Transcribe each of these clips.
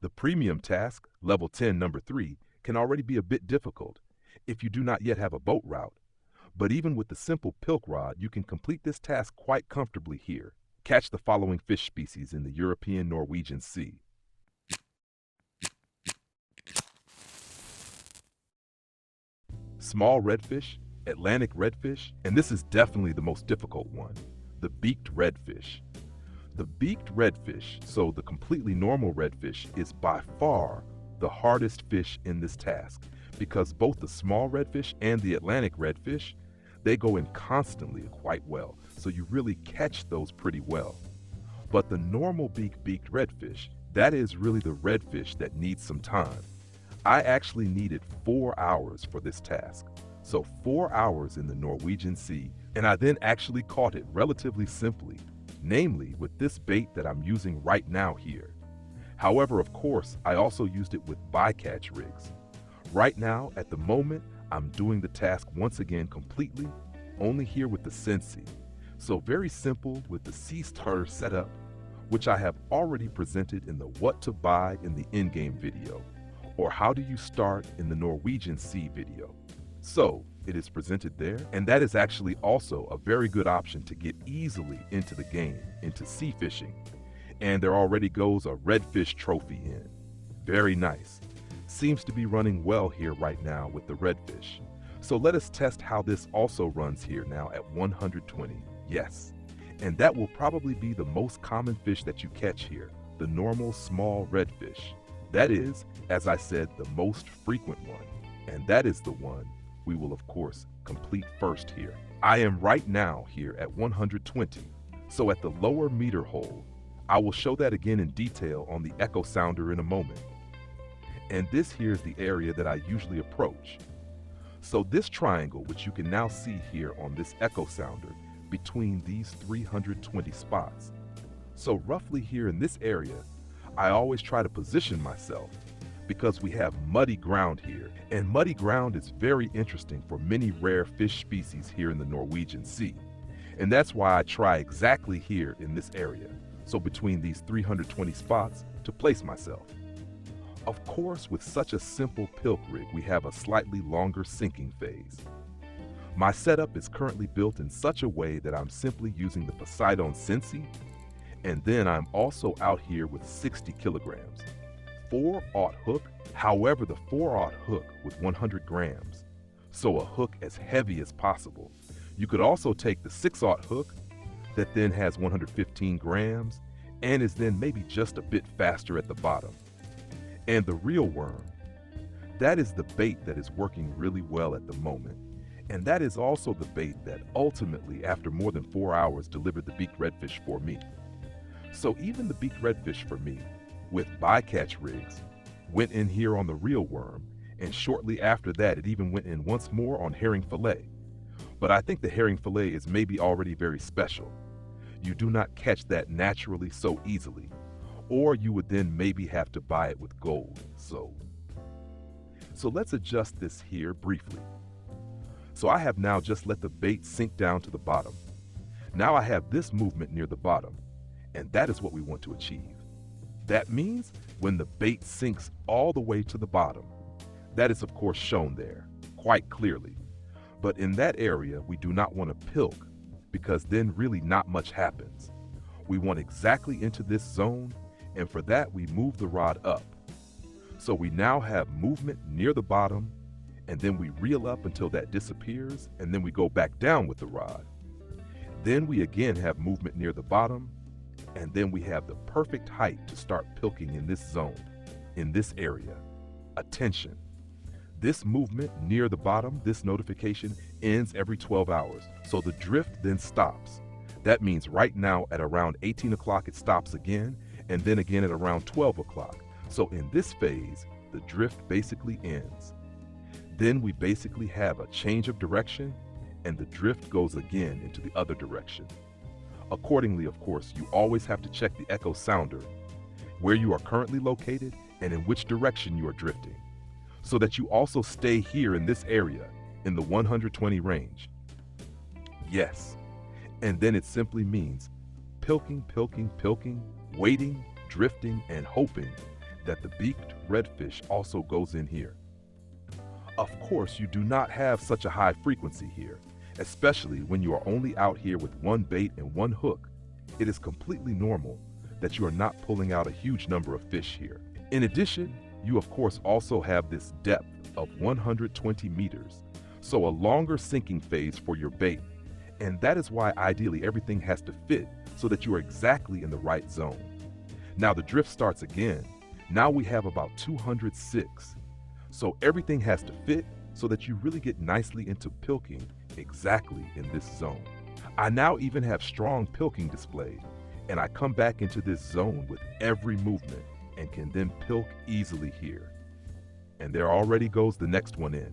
The premium task, level 10, number 3, can already be a bit difficult if you do not yet have a boat route. But even with the simple pilk rod, you can complete this task quite comfortably here. Catch the following fish species in the European Norwegian Sea. Small redfish, Atlantic redfish, and this is definitely the most difficult one, the beaked redfish. The beaked redfish, so the completely normal redfish, is by far the hardest fish in this task because both the small redfish and the Atlantic redfish, they go in constantly quite well, so you really catch those pretty well. But the normal beaked redfish, that is really the redfish that needs some time. I actually needed 4 hours for this task. So 4 hours in the Norwegian Sea, and I then actually caught it relatively simply, namely with this bait that I'm using right now here. However, of course, I also used it with bycatch rigs. Right now, at the moment, I'm doing the task once again completely, only here with the Sensi. So very simple with the sea starter setup, which I have already presented in the what to buy in the in-game video, or how do you start in the Norwegian Sea video. So it is presented there, and that is actually also a very good option to get easily into the game, into sea fishing. And there already goes a redfish trophy in. Very nice. Seems to be running well here right now with the redfish. So let us test how this also runs here now at 120. Yes. And that will probably be the most common fish that you catch here, the normal small redfish. That is, as I said, the most frequent one. And that is the one we will of course complete first here. I am right now here at 120. So at the lower meter hole, I will show that again in detail on the echo sounder in a moment. And this here is the area that I usually approach. So this triangle, which you can now see here on this echo sounder, between these 320 spots. So roughly here in this area, I always try to position myself because we have muddy ground here, and muddy ground is very interesting for many rare fish species here in the Norwegian Sea. And that's why I try exactly here in this area, so between these 320 spots, to place myself. Of course, with such a simple pilk rig, we have a slightly longer sinking phase. My setup is currently built in such a way that I'm simply using the Poseidon Sensi, and then I'm also out here with 60 kilograms. 4/0 hook, however the 4/0 hook with 100 grams, so a hook as heavy as possible. You could also take the 6/0 hook that then has 115 grams and is then maybe just a bit faster at the bottom. And the real worm, that is the bait that is working really well at the moment. And that is also the bait that ultimately, after more than 4 hours, delivered the beaked redfish for me. So even the beaked redfish for me, with bycatch rigs, went in here on the real worm, and shortly after that it even went in once more on herring fillet. But I think the herring fillet is maybe already very special. You do not catch that naturally so easily, or you would then maybe have to buy it with gold. So let's adjust this here briefly. So I have now just let the bait sink down to the bottom. Now I have this movement near the bottom, and that is what we want to achieve. That means when the bait sinks all the way to the bottom. That is of course shown there, quite clearly. But in that area, we do not want to pilk, because then really not much happens. We want exactly into this zone, and for that we move the rod up. So we now have movement near the bottom, and then we reel up until that disappears, and then we go back down with the rod. Then we again have movement near the bottom, and then we have the perfect height to start pilking in this zone, in this area. Attention. This movement near the bottom, this notification, ends every 12 hours, so the drift then stops. That means right now at around 18 o'clock it stops again, and then again at around 12 o'clock. So in this phase, the drift basically ends. Then we basically have a change of direction, and the drift goes again into the other direction. Accordingly, of course, you always have to check the echo sounder, where you are currently located and in which direction you are drifting, so that you also stay here in this area in the 120 range. Yes, and then it simply means pilking, pilking, pilking, waiting, drifting, and hoping that the beaked redfish also goes in here. Of course, you do not have such a high frequency here, especially when you are only out here with one bait and one hook. It is completely normal that you are not pulling out a huge number of fish here. In addition, you of course also have this depth of 120 meters, so a longer sinking phase for your bait, and that is why ideally everything has to fit so that you are exactly in the right zone. Now the drift starts again. Now we have about 206. So everything has to fit so that you really get nicely into pilking exactly in this zone. I now even have strong pilking displayed, and I come back into this zone with every movement and can then pilk easily here. And there already goes the next one in.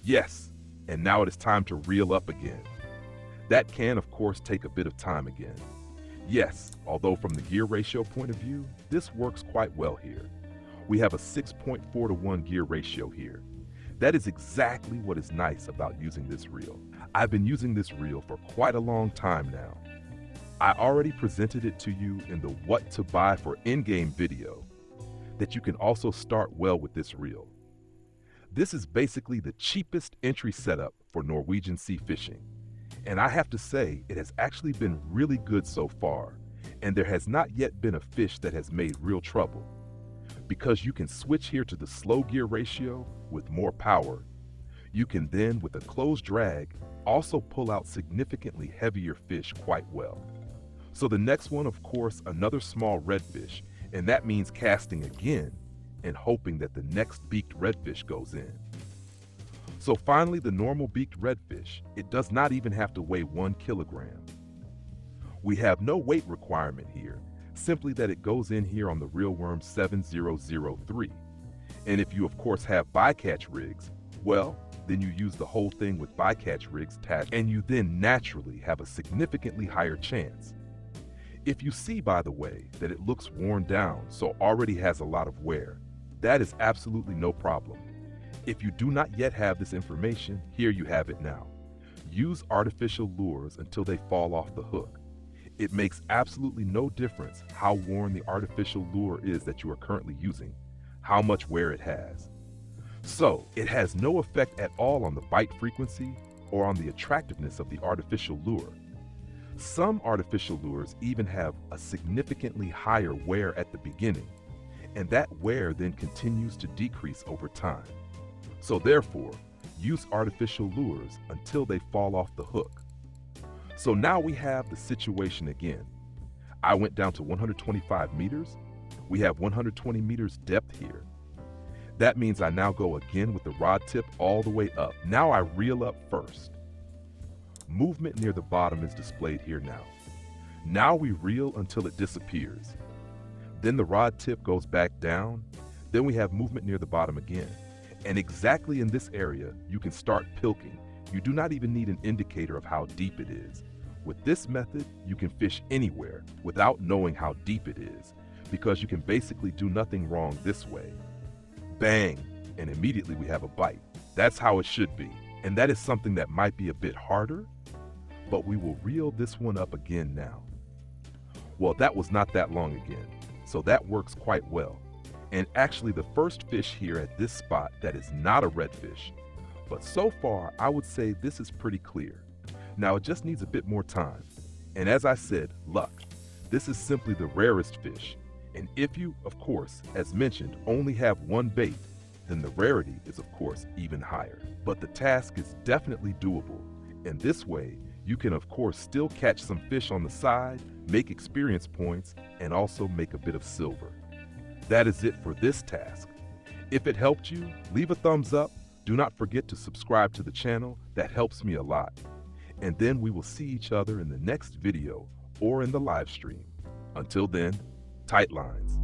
Yes, and now it is time to reel up again. That can of course take a bit of time again. Yes, although from the gear ratio point of view, this works quite well here. We have a 6.4 to 1 gear ratio here. That is exactly what is nice about using this reel. I've been using this reel for quite a long time now. I already presented it to you in the what to buy for in-game video, that you can also start well with this reel. This is basically the cheapest entry setup for Norwegian Sea fishing. And I have to say, it has actually been really good so far, and there has not yet been a fish that has made real trouble. Because you can switch here to the slow gear ratio with more power. You can then, with a closed drag, also pull out significantly heavier fish quite well. So the next one, of course, another small redfish, and that means casting again and hoping that the next beaked redfish goes in. So finally, the normal beaked redfish, it does not even have to weigh 1 kilogram. We have no weight requirement here, simply that it goes in here on the Reelworm 7003. And if you of course have bycatch rigs, well, then you use the whole thing with bycatch rigs attached, and you then naturally have a significantly higher chance. If you see, by the way, that it looks worn down, so already has a lot of wear, that is absolutely no problem. If you do not yet have this information, here you have it now. Use artificial lures until they fall off the hook. It makes absolutely no difference how worn the artificial lure is that you are currently using, how much wear it has. So, it has no effect at all on the bite frequency or on the attractiveness of the artificial lure. Some artificial lures even have a significantly higher wear at the beginning, and that wear then continues to decrease over time. So therefore, use artificial lures until they fall off the hook. So now we have the situation again. I went down to 125 meters. We have 120 meters depth here. That means I now go again with the rod tip all the way up. Now I reel up first. Movement near the bottom is displayed here now. Now we reel until it disappears. Then the rod tip goes back down. Then we have movement near the bottom again. And exactly in this area, you can start pilking. You do not even need an indicator of how deep it is. With this method, you can fish anywhere without knowing how deep it is, because you can basically do nothing wrong this way. Bang, and immediately we have a bite. That's how it should be. And that is something that might be a bit harder, but we will reel this one up again now. Well, that was not that long again, so that works quite well. And actually the first fish here at this spot that is not a redfish. But so far, I would say this is pretty clear. Now it just needs a bit more time. And as I said, luck. This is simply the rarest fish. And if you, of course, as mentioned, only have one bait, then the rarity is of course even higher. But the task is definitely doable. And this way, you can of course still catch some fish on the side, make experience points, and also make a bit of silver. That is it for this task. If it helped you, leave a thumbs up. Do not forget to subscribe to the channel. That helps me a lot. And then we will see each other in the next video or in the live stream. Until then, tight lines.